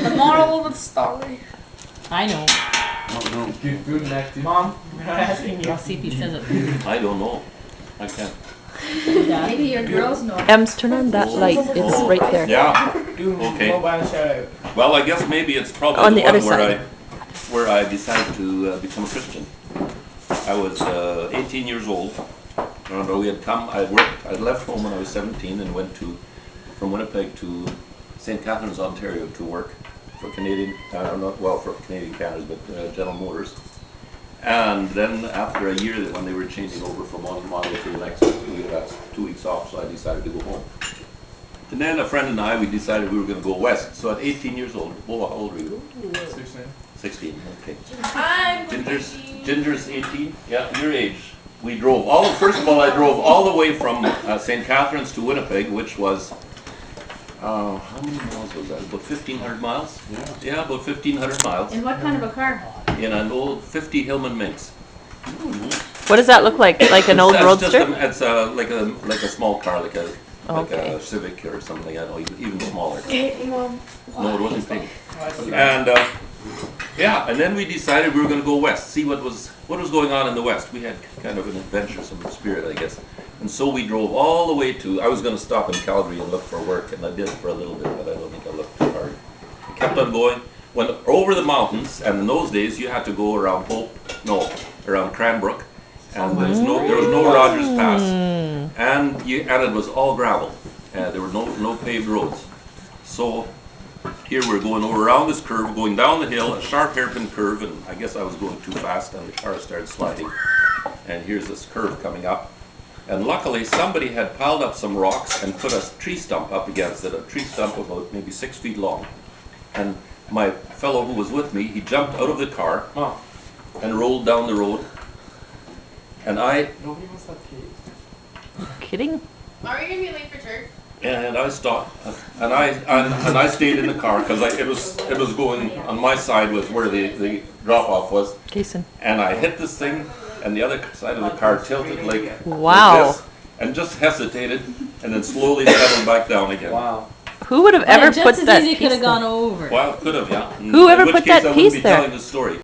The moral of the story. I know. Oh, no. Get good and active. Mom, I'm not asking you. I'll see if he says it. I don't know. I can't. Dad? Maybe your girls know. Ems, turn on that light. It's right there. Yeah. Do Okay. mobile shout out. Well, I guess maybe it's probably On the the other one where side. I decided to become a Christian. I was 18 years old. Remember, we had come. I'd left home when I was 17 and went from Winnipeg to St. Catharines, Ontario, to work for Canadian. For Canadian Canners, but General Motors. And then after a year, when they were changing over from one model to the next, we had 2 weeks off, so I decided to go home. And then a friend and I, we decided we were going to go west. So at 18 years old, how old were you? 16. 16, okay. I'm Ginger's 18, yeah, your age. We drove first of all, I drove all the way from St. Catharines to Winnipeg, which was, how many miles was that? About 1,500 miles? Yeah, about 1,500 miles. In what kind of a car? In an old 50 Hillman Minx. What does that look like? Like an old roadster? It's like a small car, like a Okay. Civic or something. I don't know, even smaller. Okay, Mom. No, it wasn't pink. And and then we decided we were going to go west, see what was going on in the west. We had kind of an adventuresome spirit, I guess. And so we drove all the way I was going to stop in Calgary and look for work, and I did for a little bit, but I don't think I looked too hard. I kept on going, went over the mountains, and in those days you had to go around around Cranbrook, and there was no Rogers Pass, and it was all gravel. There were no paved roads. So here we're going around this curve, going down the hill, a sharp hairpin curve, and I guess I was going too fast and the car started sliding. And here's this curve coming up. And luckily somebody had piled up some rocks and put a tree stump up against it, a tree stump about maybe 6 feet long. And my fellow who was with me, he jumped out of the car and rolled down the road. And Nobody wants that cake. Kidding? Are we gonna be late for church? And I stopped, and I stayed in the car because it was going on my side was where the drop off was, Jason. and I hit this thing, and the other side of the car tilted like Wow. this, and just hesitated, and then slowly settled back down again. Wow. Who would have ever just put as that easy piece could have there? gone over. Well, could have, yeah. Who ever In which put case that I wouldn't piece be there? telling this story.